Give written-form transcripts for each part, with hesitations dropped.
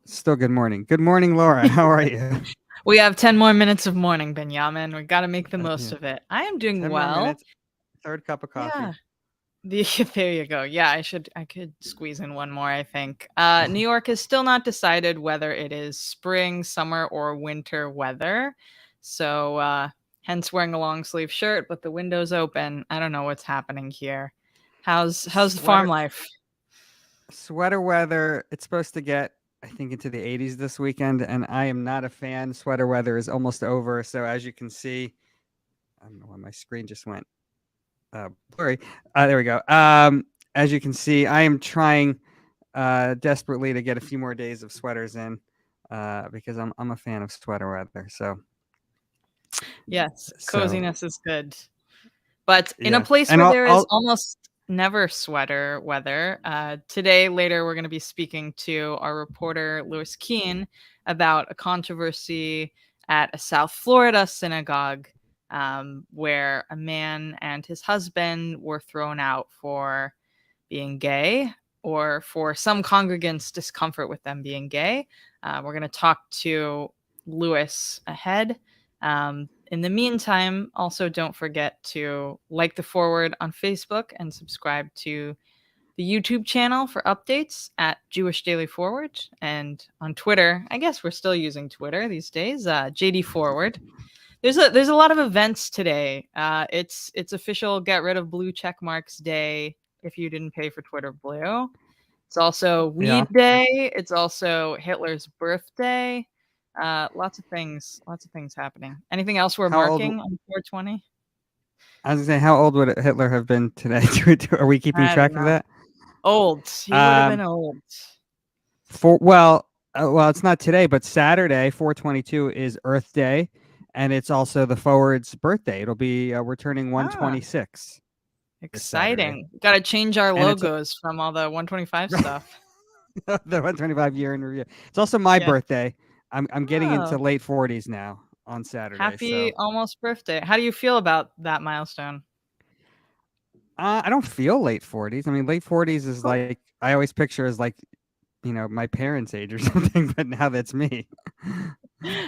Still good morning. Good morning, Laura. How are you? We have 10 more minutes of morning, Benyamin. We got to make the most Yeah, of it. I am doing 10 more well. minutes. Third cup of Yeah. coffee. There you go. Yeah, I could squeeze in one more, I think. New York has still not decided whether it is spring, summer, or winter weather. So, hence wearing a long sleeve shirt, but the window's open. I don't know what's happening here. How's the farm Sweater life? sweater weather. It's supposed to get, I think, into the 80s this weekend, and I am not a fan. Sweater weather is almost over. So as you can see, I don't know why my screen just went blurry. There we go. As you can see, I am trying desperately to get a few more days of sweaters in because I'm a fan of sweater weather. Yes, So coziness is good. But in a yeah, place and where I'll, there is I'll almost never sweater weather, today, later, we're going to be speaking to our reporter, Louis Keene, about a controversy at a South Florida synagogue where a man and his husband were thrown out for being gay or for some congregants' discomfort with them being gay. We're going to talk to Louis ahead. In the meantime, also don't forget to like the forward on Facebook and subscribe to the YouTube channel for updates at Jewish Daily Forward, and on Twitter. I guess we're still using Twitter these days. JD Forward. There's a lot of events today. It's official Get Rid of Blue Check Marks Day if you didn't pay for Twitter Blue. It's also yeah. Weed Day. It's also Hitler's birthday. Lots of things happening. Anything else we're How old? marking on 420? I was gonna say, how old would Hitler have been today? Are we keeping I don't track of know. that? Old. He would have been Um, old. for well, it's not today, but Saturday, 422 is Earth Day, and it's also the forward's birthday. It'll be we're turning Ah, 126 this Saturday, exciting. Got to change our and it's logos from all the 125 stuff. the 125 year in review. It's also my Yeah. birthday. I'm getting into Oh, late 40s now on Saturday, happy so almost birthday. How do you feel about that milestone? I don't feel late 40s. I mean, late 40s is Cool. like I always picture as like my parents' age or something, but now that's me.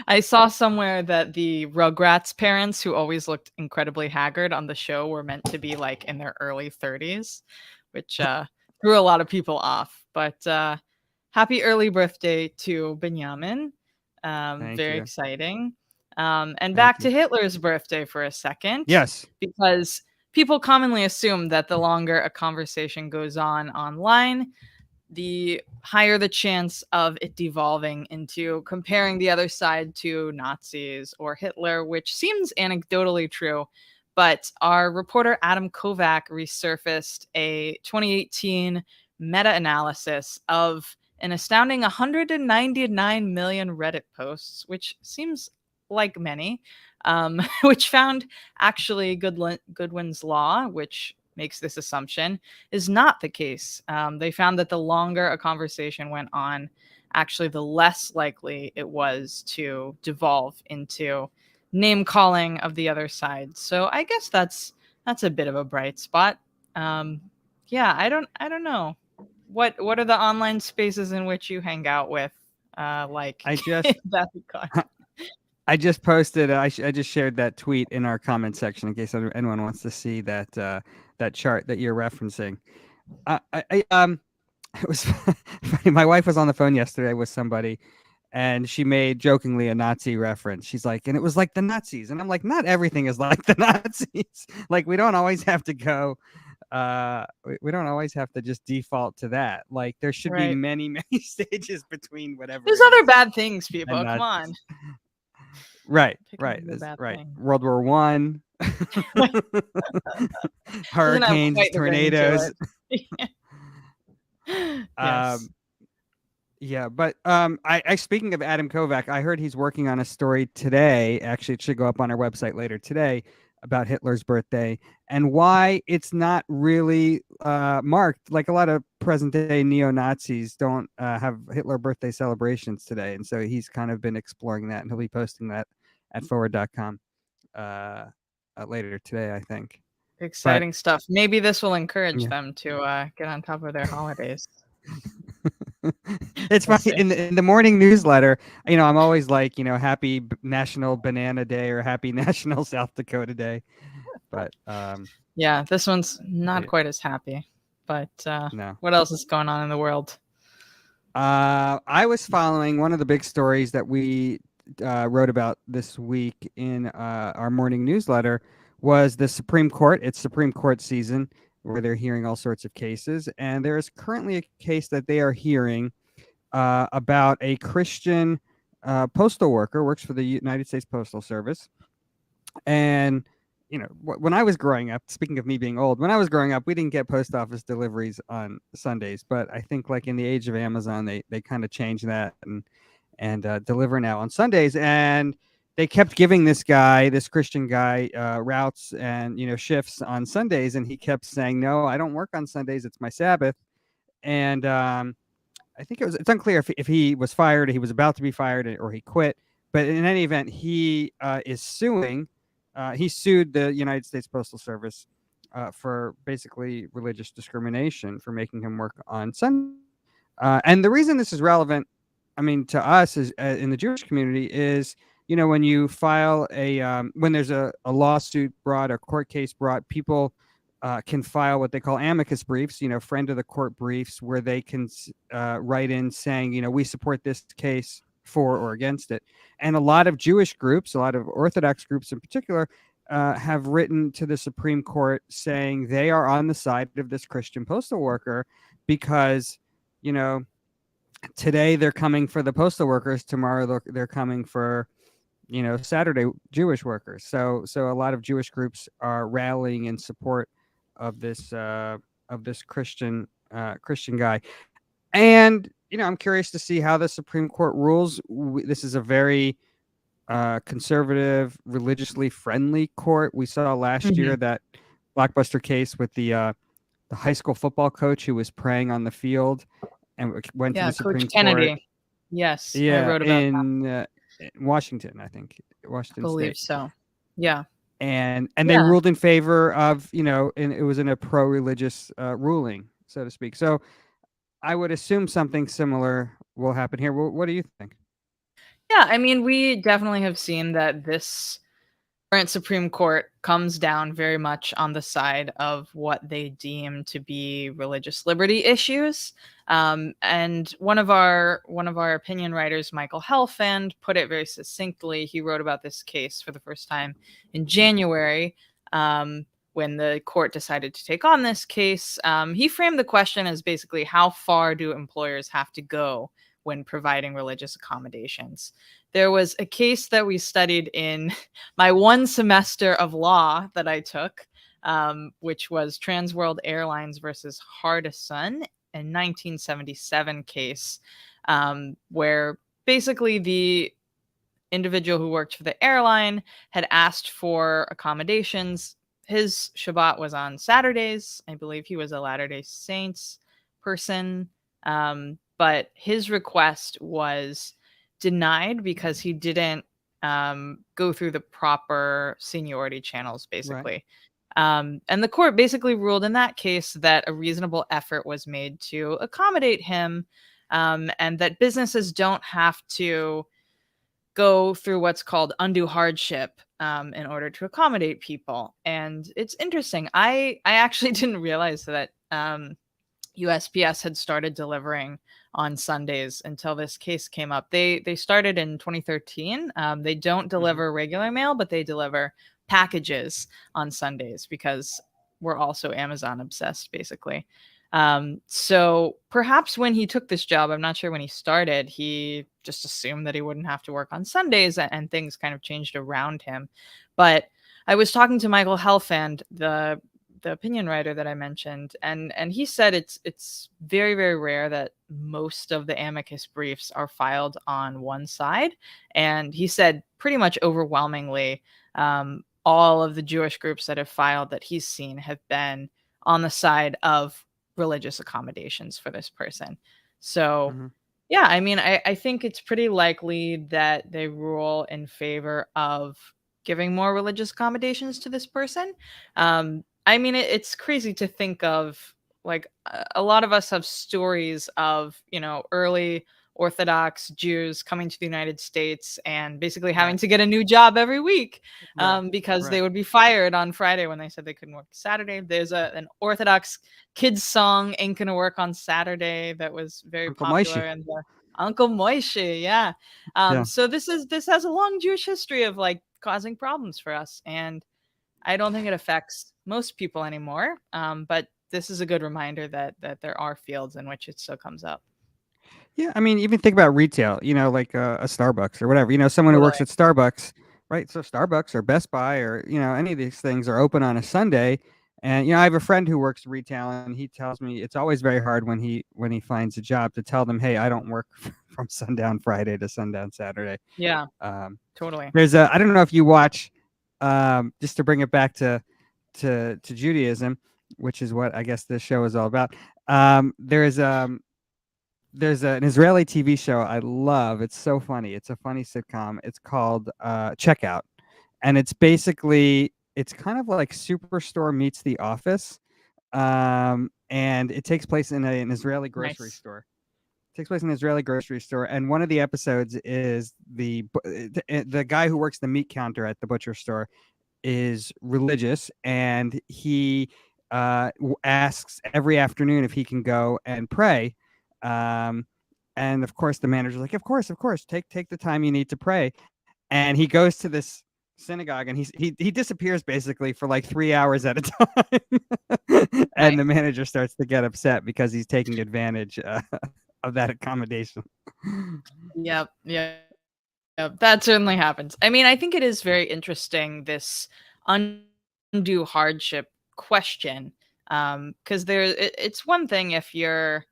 I saw somewhere that the Rugrats parents, who always looked incredibly haggard on the show, were meant to be like in their early 30s, which threw a lot of people off. But happy early birthday to Benjamin. Thank Very you. exciting. And Thank back you. to Hitler's birthday for a second, Yes. because people commonly assume that the longer a conversation goes on online, the higher the chance of it devolving into comparing the other side to Nazis or Hitler, which seems anecdotally true. But our reporter Adam Kovac resurfaced a 2018 meta analysis of an astounding 199 million Reddit posts, which seems like many, which found actually Goodwin's Law, which makes this assumption, is not the case. They found that the longer a conversation went on, actually, the less likely it was to devolve into name calling of the other side. So I guess that's a bit of a bright spot. Um, yeah, I don't know. What are the online spaces in which you hang out with? Like I just that card. I just posted. I just shared that tweet in our comment section in case anyone wants to see that chart that you're referencing. I it was funny. My wife was on the phone yesterday with somebody, and she made jokingly a Nazi reference. She's like, and it was like the Nazis, and I'm like, not everything is like the Nazis. Like we don't always have to go. We don't always have to just default to that. Like there should be Right. many many stages between whatever There's it other is bad things, and people. Come on. Nazis. Right, Pick right, another bad right. thing. World War One, Doesn't have hurricanes, quite the ring to tornadoes. it. Yes. Um, yeah, but I speaking of Adam Kovac, I heard he's working on a story today. Actually, it should go up on our website later today about Hitler's birthday and why it's not really marked. Like a lot of present day neo Nazis don't have Hitler birthday celebrations today, and so he's kind of been exploring that, and he'll be posting that at forward.com later today, I think. But Exciting stuff. Maybe this will encourage yeah, them to get on top of their holidays. It's We'll funny see. in the morning newsletter. I'm always like, Happy National Banana Day or Happy National South Dakota Day, but Yeah, this one's not they, quite as happy. But no. what else is going on in the world? I was following one of the big stories that we wrote about this week in our morning newsletter was the Supreme Court. It's Supreme Court season where they're hearing all sorts of cases, and there is currently a case that they are hearing about a Christian postal worker, works for the United States Postal Service. And, when I was growing up, speaking of me being old, when I was growing up, we didn't get post office deliveries on Sundays. But I think, like in the age of Amazon, they kind of changed that and deliver now on Sundays. And they kept giving this Christian guy, routes and shifts on Sundays, and he kept saying, "No, I don't work on Sundays. It's my Sabbath." And I think it's unclear if he was fired, or he was about to be fired, or he quit. But in any event, he is suing. He sued the United States Postal Service for basically religious discrimination for making him work on Sunday. And the reason this is relevant, I mean, to us is in the Jewish community is, when you file when there's a lawsuit brought, a court case brought, people can file what they call amicus briefs, friend of the court briefs, where they can write in saying, we support this case for or against it. And a lot of Jewish groups, a lot of Orthodox groups in particular, have written to the Supreme Court saying they are on the side of this Christian postal worker because, you know, today they're coming for the postal workers, tomorrow they're coming for Saturday Jewish workers. So a lot of Jewish groups are rallying in support of this Christian guy. And I'm curious to see how the Supreme Court rules. This is a very conservative, religiously friendly court. We saw last Mhm. year that blockbuster case with the high school football coach who was praying on the field and went to Yeah, the Coach Supreme Court. Kennedy. Yes, I Yeah, wrote about that. in Washington, I think, I Washington believe State. so. Yeah. And they Yeah. ruled in favor of, and it was in a pro-religious ruling, so to speak. So I would assume something similar will happen here. What do you think? Yeah, I mean, we definitely have seen that this current Supreme Court comes down very much on the side of what they deem to be religious liberty issues. And one of our opinion writers, Michael Helfand, put it very succinctly. He wrote about this case for the first time in January. When the court decided to take on this case, he framed the question as basically how far do employers have to go when providing religious accommodations. There was a case that we studied in my one semester of law that I took, which was Trans World Airlines versus Hardison, a 1977 case, where basically the individual who worked for the airline had asked for accommodations. His Shabbat was on Saturdays. I believe he was a Latter-day Saints person. But his request was denied because he didn't go through the proper seniority channels, Right. basically. And the court basically ruled in that case that a reasonable effort was made to accommodate him, and that businesses don't have to go through what's called undue hardship in order to accommodate people. And it's interesting. I actually didn't realize that USPS had started delivering on Sundays until this case came up. They started in 2013. They don't Hmm. deliver regular mail, but they deliver packages on Sundays because we're also Amazon obsessed, basically. So perhaps when he took this job, I'm not sure when he started, he just assumed that he wouldn't have to work on Sundays, and things kind of changed around him. But I was talking to Michael Helfand, the opinion writer that I mentioned, and he said it's very, very rare that most of the amicus briefs are filed on one side, and he said pretty much overwhelmingly, all of the Jewish groups that have filed that he's seen have been on the side of religious accommodations for this person. So Hmm. yeah, I mean, I think it's pretty likely that they rule in favor of giving more religious accommodations to this person. I mean, it's crazy to think of. like a lot of us have stories of, early Orthodox Jews coming to the United States and basically having Right. to get a new job every week, Right. because they Right. would be fired on Friday when they said they couldn't work Saturday. There's an Orthodox kids song, "Ain't Gonna Work on Saturday," that was very Uncle Moishy. popular, and the Uncle Moishe, yeah. Yeah. So this has a long Jewish history of like causing problems for us, and I don't think it affects most people anymore. But this is a good reminder that there are fields in which it still comes up. Yeah, I mean, even think about retail, like a Starbucks or whatever. Someone who Totally. works at Starbucks, right? So Starbucks or Best Buy or any of these things are open on a Sunday, and I have a friend who works retail, and he tells me it's always very hard when he finds a job to tell them, hey, I don't work from sundown Friday to sundown Saturday. Yeah, Um, totally. I don't know if you watch, just to bring it back to Judaism, which is what I guess this show is all about. There's an Israeli TV show I love. It's so funny. It's a funny sitcom. It's called Checkout, and it's kind of like Superstore meets The Office, and it takes place in an Israeli grocery Nice. store. It takes place in an Israeli grocery store, and one of the episodes is the guy who works the meat counter at the butcher store is religious, and he asks every afternoon if he can go and pray. Um, and of course, the manager's like, of course, take the time you need to pray." And he goes to this synagogue, and he disappears basically for like 3 hours at a time. And the Nice. manager starts to get upset because he's taking advantage of that accommodation. Yep. Yeah. Yep. That certainly happens. I mean, I think it is very interesting, this undue hardship question. Because it's one thing if you're,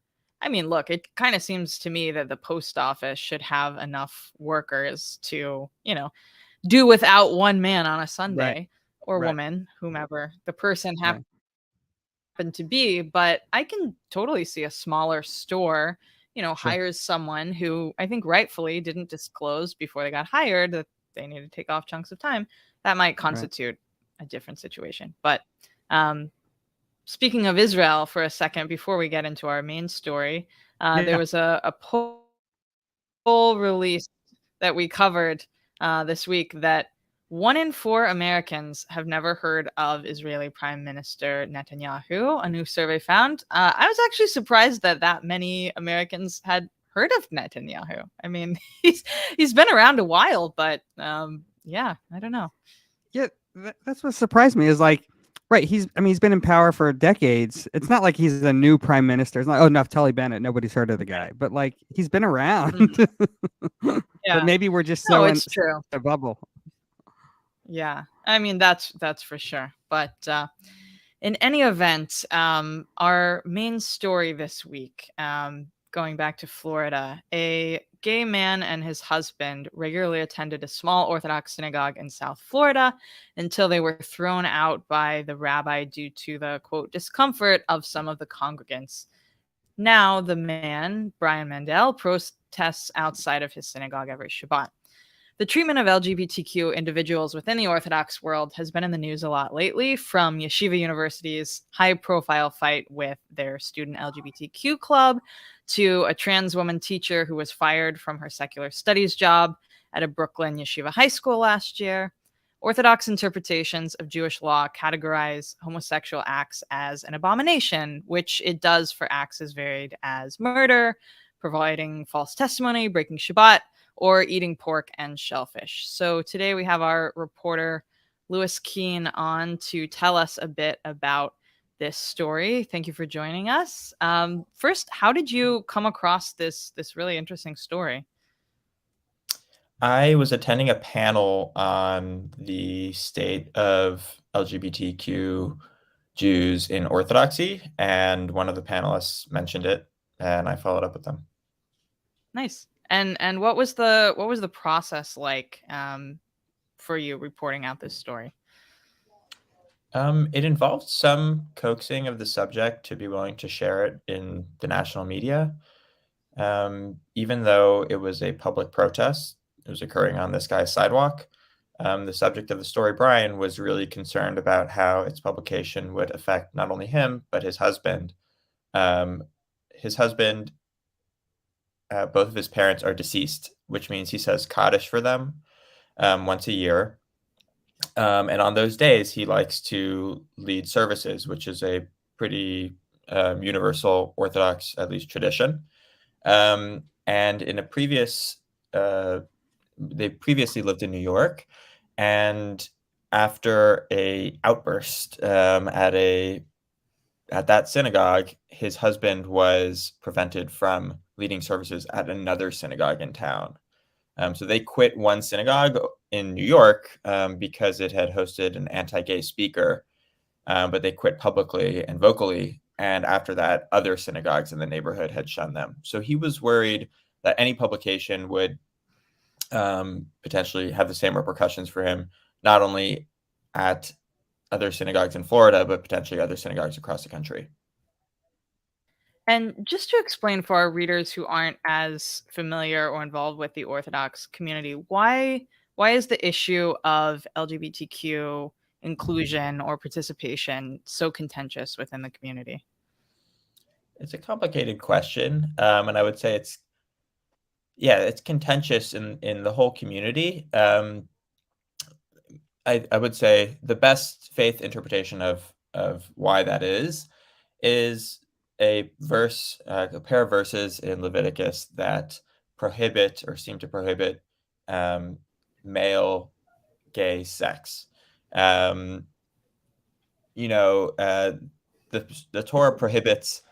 I mean, look, it kind of seems to me that the post office should have enough workers to, do without one man on a Right, Sunday, or right, woman, whomever the person right, happened to be. But I can totally see a smaller store, sure, hires someone who I think rightfully didn't disclose before they got hired that they need to take off chunks of time. That might right. constitute a different situation. But um, speaking of Israel for a second, before we get into our main story, there Yeah. was a poll release that we covered this week that 1 in 4 Americans have never heard of Israeli Prime Minister Netanyahu. A new survey found. I was actually surprised that many Americans had heard of Netanyahu. I mean, he's been around a while, but yeah, I don't know. Yeah, that's what surprised me is like, right, he's been in power for decades. It's not like he's a new prime minister. It's not, oh, Naftali Bennett, nobody's heard of the guy. But like he's been around. Mhm. But Yeah, maybe we're just no, so in it's true. a bubble. Yeah, I mean that's for sure. But in any event, our main story this week, going back to Florida, a gay man and his husband regularly attended a small Orthodox synagogue in South Florida until they were thrown out by the rabbi due to the quote discomfort of some of the congregants. Now, the man, Brian Mandel, protests outside of his synagogue every Shabbat. The treatment of LGBTQ individuals within the Orthodox world has been in the news a lot lately, from Yeshiva University's high profile fight with their student LGBTQ club to a trans woman teacher who was fired from her secular studies job at a Brooklyn Yeshiva high school last year. Orthodox interpretations of Jewish law categorize homosexual acts as an abomination, which it does for acts as varied as murder, providing false testimony, breaking Shabbat, or eating pork and shellfish. So today we have our reporter Louis Keene on to tell us a bit about this story. Thank you for joining us. First, how did you come across this really interesting story? I was attending a panel on the state of LGBTQ Jews in Orthodoxy, and one of the panelists mentioned it, and I followed up with them. Nice. And what was the process like for you reporting out this story? It involved some coaxing of the subject to be willing to share it in the national media. Even though it was a public protest, it was occurring on this guy's sidewalk. The subject of the story, Brian, was really concerned about how its publication would affect not only him, but his husband. His husband, both of his parents are deceased, which means he says Kaddish for them once a year. And on those days, he likes to lead services, which is a pretty universal Orthodox, at least, tradition. And in a previous, they previously lived in New York, and after a outburst at that synagogue, his husband was prevented from leading services at another synagogue in town. So they quit one synagogue in New York because it had hosted an anti-gay speaker, but they quit publicly and vocally. And after that, other synagogues in the neighborhood had shunned them. So he was worried that any publication would potentially have the same repercussions for him, not only at other synagogues in Florida, but potentially other synagogues across the country. And just to explain for our readers who aren't as familiar or involved with the Orthodox community, why is the issue of LGBTQ inclusion or participation so contentious within the community? It's a complicated question, and I would say it's contentious in the whole community. I would say the best faith interpretation of why that is a pair of verses in Leviticus that prohibit or seem to prohibit male gay sex. The Torah prohibits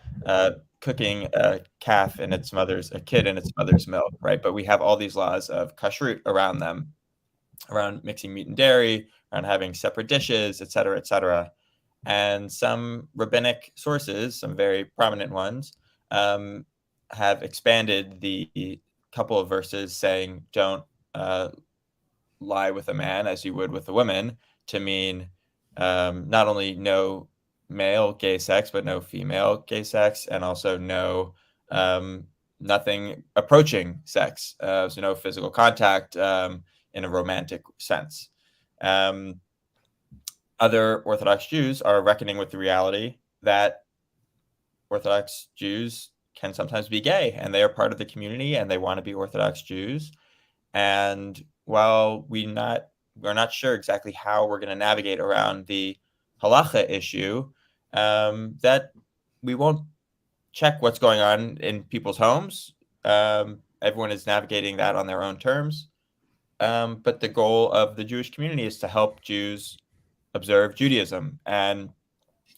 cooking a kid in its mother's milk, right? But we have all these laws of kashrut around them, around mixing meat and dairy, around having separate dishes, et cetera, et cetera. And some rabbinic sources, some very prominent ones, have expanded the couple of verses saying, don't lie with a man as you would with a woman, to mean not only no male gay sex, but no female gay sex, and also no nothing approaching sex, so no physical contact in a romantic sense. Other Orthodox Jews are reckoning with the reality that Orthodox Jews can sometimes be gay, and they are part of the community, and they want to be Orthodox Jews. And while we're not sure exactly how we're going to navigate around the halacha issue, that we won't check what's going on in people's homes. Everyone is navigating that on their own terms. But the goal of the Jewish community is to help Jews observe Judaism. And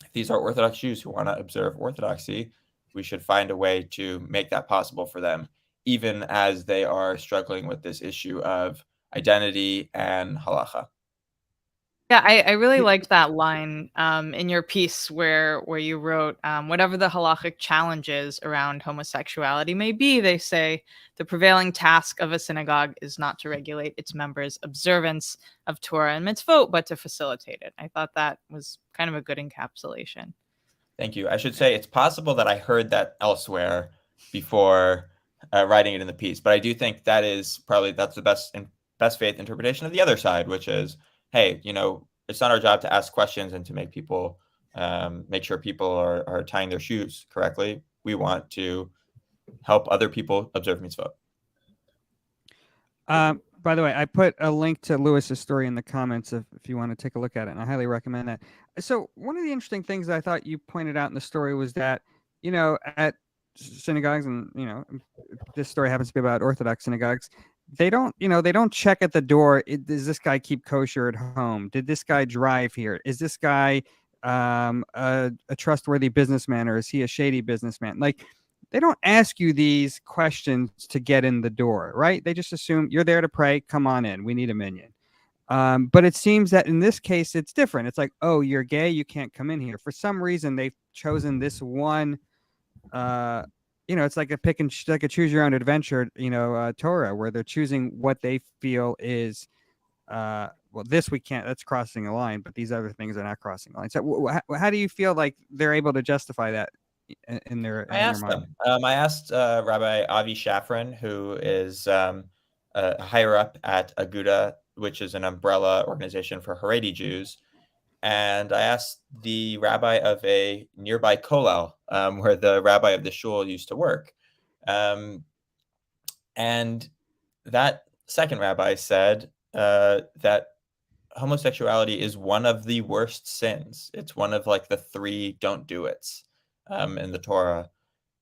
if these are Orthodox Jews who want to observe Orthodoxy, we should find a way to make that possible for them, even as they are struggling with this issue of identity and halacha. Yeah, I really liked that line in your piece where you wrote, whatever the halachic challenges around homosexuality may be, they say, the prevailing task of a synagogue is not to regulate its members' observance of Torah and mitzvot, but to facilitate it. I thought that was kind of a good encapsulation. Thank you. I should say it's possible that I heard that elsewhere before writing it in the piece, but I do think that's the best faith interpretation of the other side, which is, hey, it's not our job to ask questions and to make people make sure people are tying their shoes correctly. We want to help other people observe mitzvot. By the way, I put a link to Louis's story in the comments if you want to take a look at it, and I highly recommend that. So one of the interesting things I thought you pointed out in the story was that, at synagogues, and, this story happens to be about Orthodox synagogues, they don't check at the door. Does this guy keep kosher at home? Did this guy drive here? Is this guy a trustworthy businessman, or is he a shady businessman? Like, they don't ask you these questions to get in the door, right? They just assume you're there to pray. Come on in. We need a minyan. But it seems that in this case, it's different. It's like, oh, you're gay. You can't come in here. For some reason, they've chosen this one. It's like a choose your own adventure, Torah, where they're choosing what they feel is, this we can't. That's crossing a line, but these other things are not crossing a line. So, how do you feel like they're able to justify that in their mind? I asked Rabbi Avi Shafran, who is higher up at Aguda, which is an umbrella organization for Haredi Jews, and I asked the rabbi of a nearby kollel, where the rabbi of the shul used to work. And that second rabbi said that homosexuality is one of the worst sins. It's one of like the 3 don't do it's in the Torah.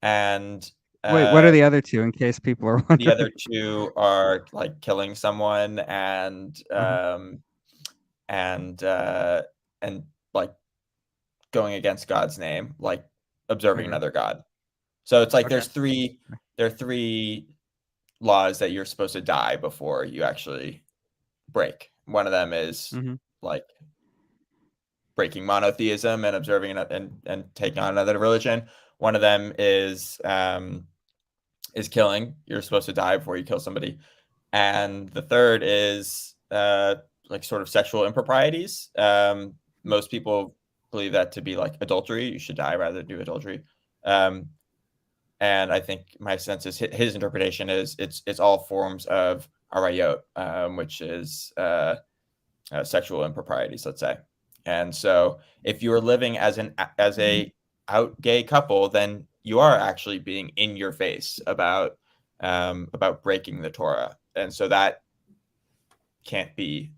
And Wait, what are the other 2 in case people are the wondering? other 2 are like killing someone and like going against God's name, like observing Okay. another God. So it's like Okay. there are 3 laws that you're supposed to die before you actually break. One of them is like breaking monotheism and observing and taking on another religion. One of them is killing. You're supposed to die before you kill somebody. And the third is like sort of sexual improprieties. Most people believe that to be like adultery. You should die rather than do adultery. And I think my sense is his interpretation is it's all forms of arayot, which is sexual improprieties, let's say. And so if you're living as a out gay couple, then you are actually being in your face about breaking the Torah, and so that can't be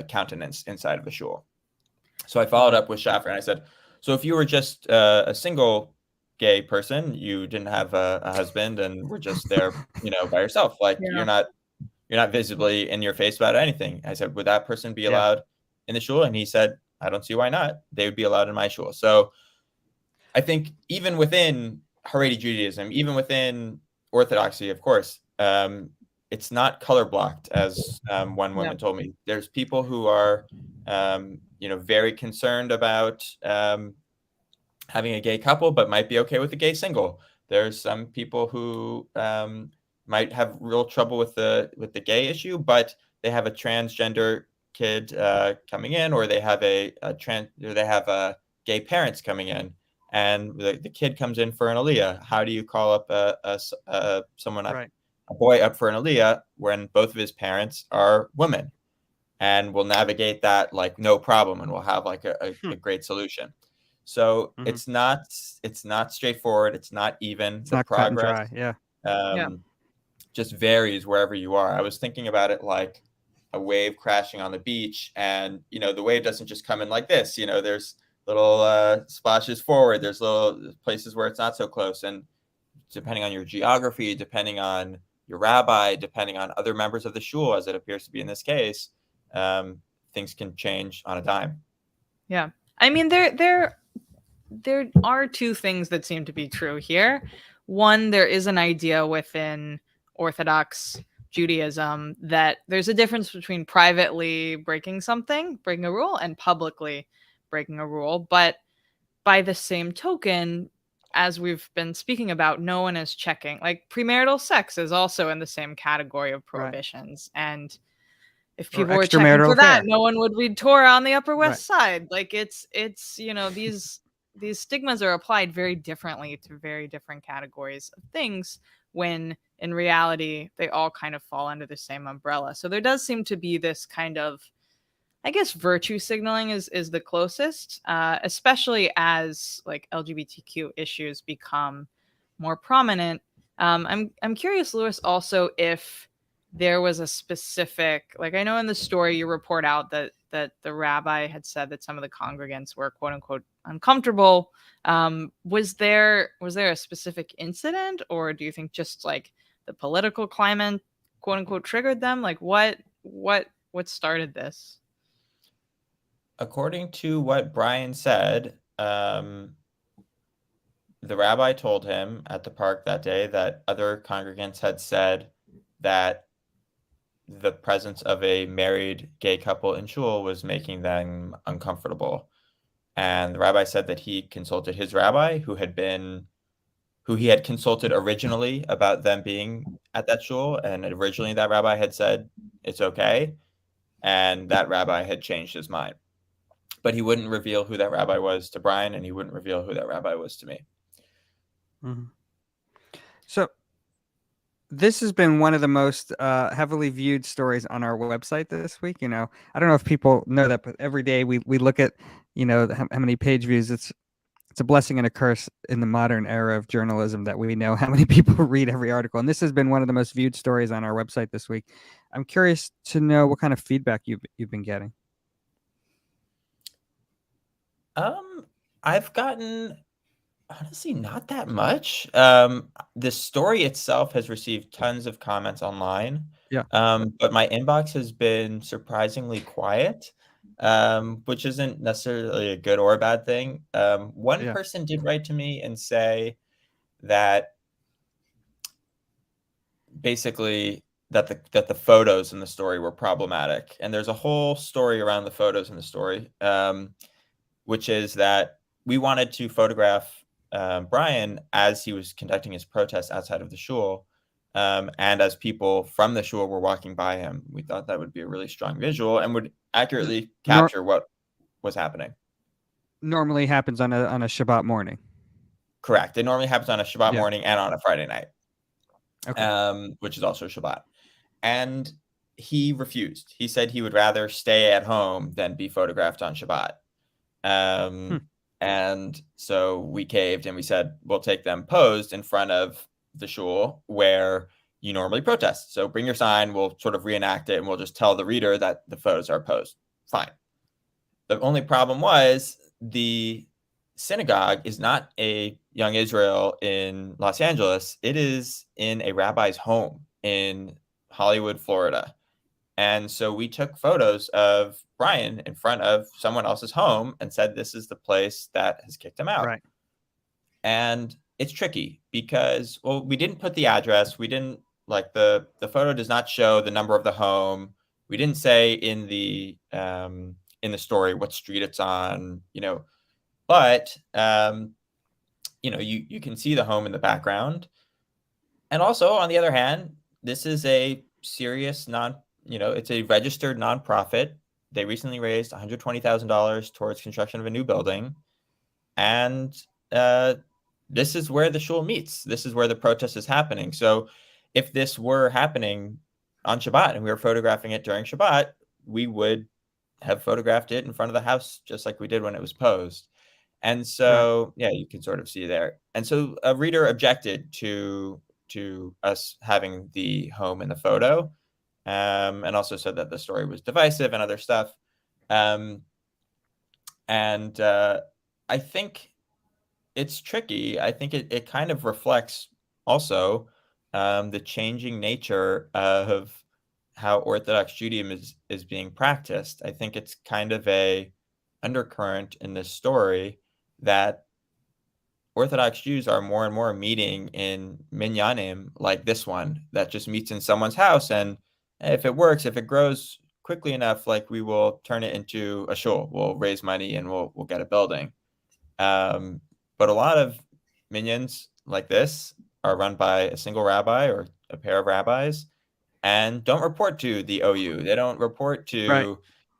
countenanced inside of the shul. So I followed up with Shaffer and I said, so if you were just a single gay person, you didn't have a husband and were just there, by yourself, like you're not visibly in your face about anything. I said, would that person be allowed in the shul? And he said, I don't see why not. They would be allowed in my shul. So I think even within Haredi Judaism, even within Orthodoxy, of course, it's not color blocked, as one woman told me. There's people who are, very concerned about having a gay couple, but might be okay with a gay single. There's some people who might have real trouble with the gay issue, but they have a transgender kid coming in, or they have gay parents coming in, and the kid comes in for an aliyah. How do you call up a boy up for an aliyah when both of his parents are women? And we'll navigate that like no problem, and we'll have like a great solution. So it's not straightforward. It's not even. It's the not progress cut and dry. just varies wherever you are. I was thinking about it like a wave crashing on the beach, and the wave doesn't just come in like this. There's little splashes forward. There's little places where it's not so close, and depending on your geography, depending on your rabbi, depending on other members of the shul, as it appears to be in this case, things can change on a dime. Yeah, I mean there are 2 things that seem to be true here. One, there is an idea within Orthodox Judaism that there's a difference between privately breaking a rule, and publicly breaking a rule. But by the same token, as we've been speaking about, no one is checking. Like premarital sex is also in the same category of prohibitions. And if people were checking for that, no one would read Torah on the Upper West Side. Like it's these stigmas are applied very differently to very different categories of things, when in reality they all kind of fall under the same umbrella. So there does seem to be this kind of, I guess, virtue signaling is the closest, especially as like LGBTQ issues become more prominent. I'm curious, Louis, also if there was a specific, like I know in the story you report out that the rabbi had said that some of the congregants were quote unquote uncomfortable. Was there a specific incident, or do you think just like the political climate quote unquote triggered them? Like what started this? According to what Brian said, the rabbi told him at the park that day that other congregants had said that the presence of a married gay couple in shul was making them uncomfortable. And the rabbi said that he consulted his rabbi, who he had consulted originally about them being at that shul. And originally that rabbi had said, it's okay. And that rabbi had changed his mind. But he wouldn't reveal who that rabbi was to Brian, and he wouldn't reveal who that rabbi was to me. So This has been one of the most heavily viewed stories on our website this week. I don't know if people know that, but every day we look at, how many page views. It's a blessing and a curse in the modern era of journalism that we know how many people read every article. And this has been one of the most viewed stories on our website this week. I'm curious to know what kind of feedback you've been getting. I've gotten honestly not that much. The story itself has received tons of comments online. Yeah. But my inbox has been surprisingly quiet, which isn't necessarily a good or a bad thing. One Yeah. person did write to me and say that basically that the photos in the story were problematic, and there's a whole story around the photos in the story, which is that we wanted to photograph Brian as he was conducting his protest outside of the shul. And as people from the shul were walking by him, we thought that would be a really strong visual and would accurately capture what was happening. Normally happens on a Shabbat morning. Correct. It normally happens on a Shabbat morning and on a Friday night, which is also Shabbat. And he refused. He said he would rather stay at home than be photographed on Shabbat. And so we caved and we said, we'll take them posed in front of the shul where you normally protest. So bring your sign, we'll sort of reenact it, and we'll just tell the reader that the photos are posed. Fine. The only problem was the synagogue is not a Young Israel in Los Angeles. It is in a rabbi's home in Hollywood, Florida. And so we took photos of Brian in front of someone else's home and said, this is the place that has kicked him out. Right. And it's tricky because, well, we didn't put the address. We didn't the photo does not show the number of the home. We didn't say in the story what street it's on, but, you can see the home in the background. And also, on the other hand, this is a serious it's a registered nonprofit. They recently raised $120,000 towards construction of a new building. And this is where the shul meets. This is where the protest is happening. So if this were happening on Shabbat and we were photographing it during Shabbat, we would have photographed it in front of the house just like we did when it was posed. And so, yeah, you can sort of see there. And so a reader objected to us having the home in the photo. And also said that the story was divisive and other stuff. I think it's tricky. I think it kind of reflects also the changing nature of how Orthodox Judaism is being practiced. I think it's kind of a undercurrent in this story that Orthodox Jews are more and more meeting in minyanim like this one that just meets in someone's house, and if it works, if it grows quickly enough, we will turn it into a shul. We'll raise money and we'll get a building. But a lot of minyans like this are run by a single rabbi or a pair of rabbis and don't report to the OU. They don't report to,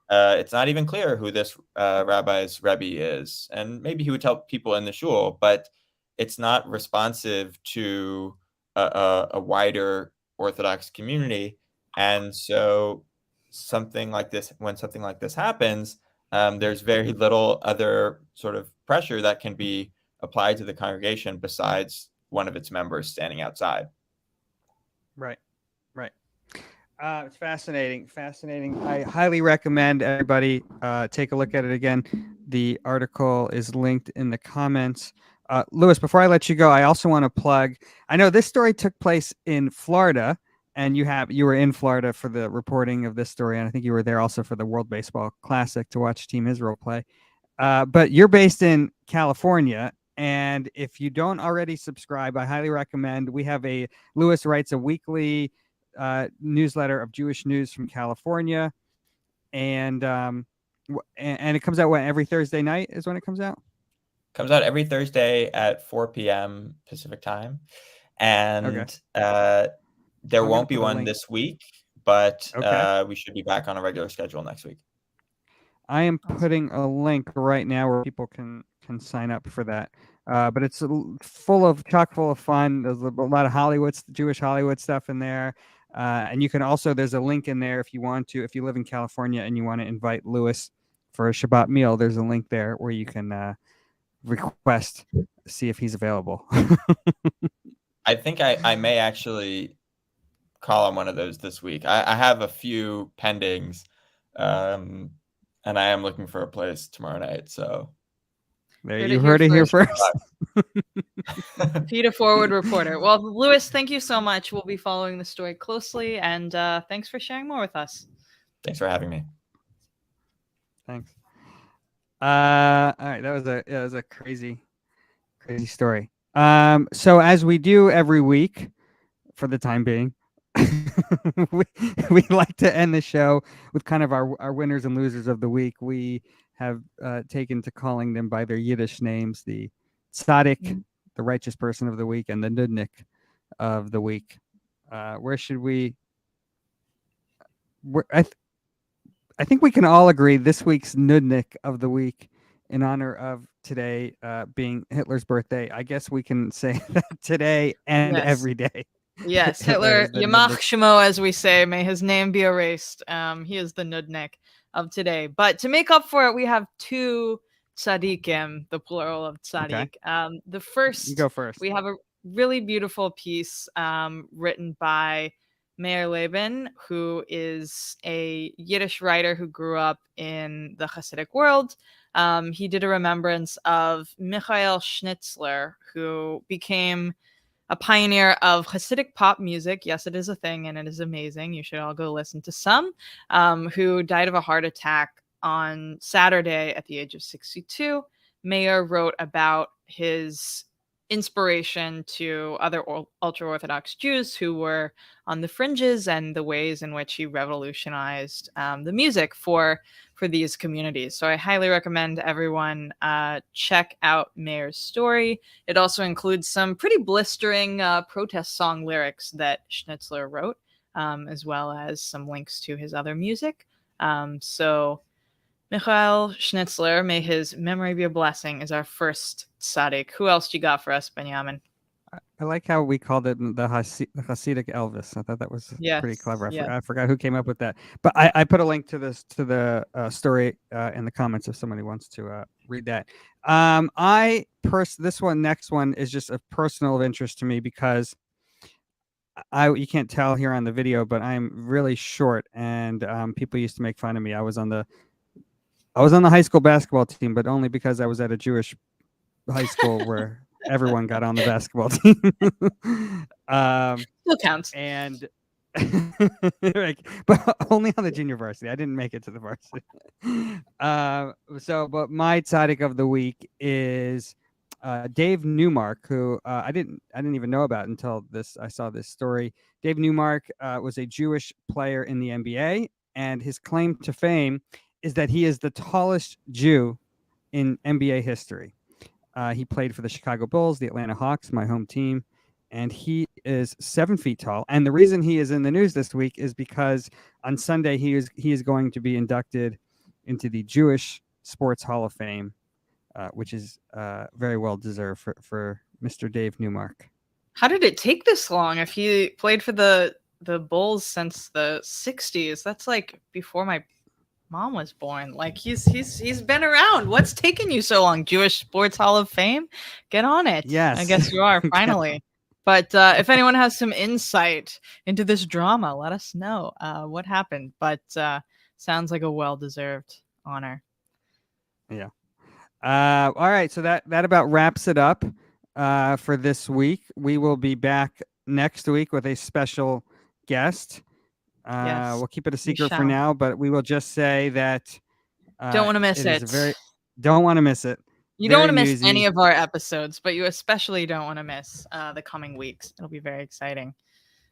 it's not even clear who this rabbi's rebbe is. And maybe he would tell people in the shul, but it's not responsive to a wider Orthodox community. And so when something like this happens, there's very little other sort of pressure that can be applied to the congregation besides one of its members standing outside. Right. It's fascinating. I highly recommend everybody take a look at it again. The article is linked in the comments. Louis, before I let you go, I also want to plug, I know this story took place in Florida, and you were in Florida for the reporting of this story, and I think you were there also for the World Baseball Classic to watch Team Israel play. But you're based in California, and if you don't already subscribe, I highly recommend. We have Louis writes a weekly newsletter of Jewish news from California, and it comes out every Thursday night is when it comes out. Comes out every Thursday at 4 p.m. Pacific time, and there won't be one this week, but we should be back on a regular schedule next week. I am putting a link right now where people can sign up for that. but it's chock full of fun. There's a lot of Jewish Hollywood stuff in there. And you can also, there's a link in there if you live in California and you want to invite Louis for a Shabbat meal, there's a link there where you can request, see if he's available. I think I may actually call on one of those this week. I have a few pendings, and I am looking for a place tomorrow night. So there you heard it here first. Feed a forward reporter. Well, Louis, thank you so much. We'll be following the story closely, and thanks for sharing more with us. Thanks for having me. Thanks. All right, that was a crazy story. So as we do every week, for the time being, we like to end the show with kind of our winners and losers of the week. We have taken to calling them by their Yiddish names: the tzaddik, the righteous person of the week, and the nudnik of the week. Where should we? I think we can all agree this week's nudnik of the week, in honor of today being Hitler's birthday. I guess we can say that today and every day. Yes, Hitler, Yamach Shemo, as we say, may his name be erased. He is the nudnik of today. But to make up for it, we have two tzaddikim, the plural of tzaddik. Okay. The first, you go first. We have a really beautiful piece written by Meir Laban, who is a Yiddish writer who grew up in the Hasidic world. He did a remembrance of Michael Schnitzler, who became a pioneer of Hasidic pop music. Yes, it is a thing, and it is amazing. You should all go listen to some. Who died of a heart attack on Saturday at the age of 62. Meir wrote about his inspiration to other ultra-Orthodox Jews who were on the fringes and the ways in which he revolutionized the music for these communities. So I highly recommend everyone check out Meir's story. It also includes some pretty blistering protest song lyrics that Schnitzler wrote, as well as some links to his other music. So Michael Schnitzler, may his memory be a blessing, is our first tzaddik. Who else you got for us, Benyamin? I like how we called it the Hasidic Elvis. I thought that was pretty clever. I forgot who came up with that. But I put a link to the story in the comments if somebody wants to read that. This next one is just a personal interest to me because you can't tell here on the video, but I'm really short, and people used to make fun of me. I was on the high school basketball team, but only because I was at a Jewish high school where everyone got on the basketball team. Still counts. And but only on the junior varsity. I didn't make it to the varsity. But my tzaddik of the week is Dave Newmark, who I didn't even know about until I saw this story. Dave Newmark was a Jewish player in the NBA, and his claim to fame is that he is the tallest Jew in NBA history. He played for the Chicago Bulls, the Atlanta Hawks, my home team, and he is 7 feet tall. And the reason he is in the news this week is because on Sunday he is going to be inducted into the Jewish Sports Hall of Fame, which is very well deserved for Mr. Dave Newmark. How did it take this long? If he played for the Bulls since the 60s, that's like before my mom was born. Like he's been around. What's taking you so long? Jewish Sports Hall of Fame? Get on it. Yes. I guess you are finally. But if anyone has some insight into this drama, let us know what happened. But sounds like a well-deserved honor. Yeah. All right. So that about wraps it up for this week. We will be back next week with a special guest. We'll keep it a secret for now, but we will just say that don't want to miss it. Don't want to miss it. You don't want to miss any of our episodes, but you especially don't want to miss the coming weeks. It'll be very exciting.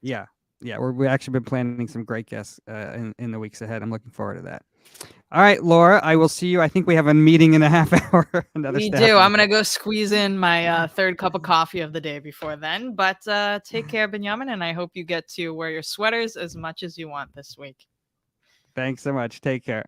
Yeah. We've actually been planning some great guests in the weeks ahead. I'm looking forward to that. All right, Laura, I will see you. I think we have a meeting in a half hour. We do. I'm going to go squeeze in my third cup of coffee of the day before then. But take care, Benyamin, and I hope you get to wear your sweaters as much as you want this week. Thanks so much. Take care.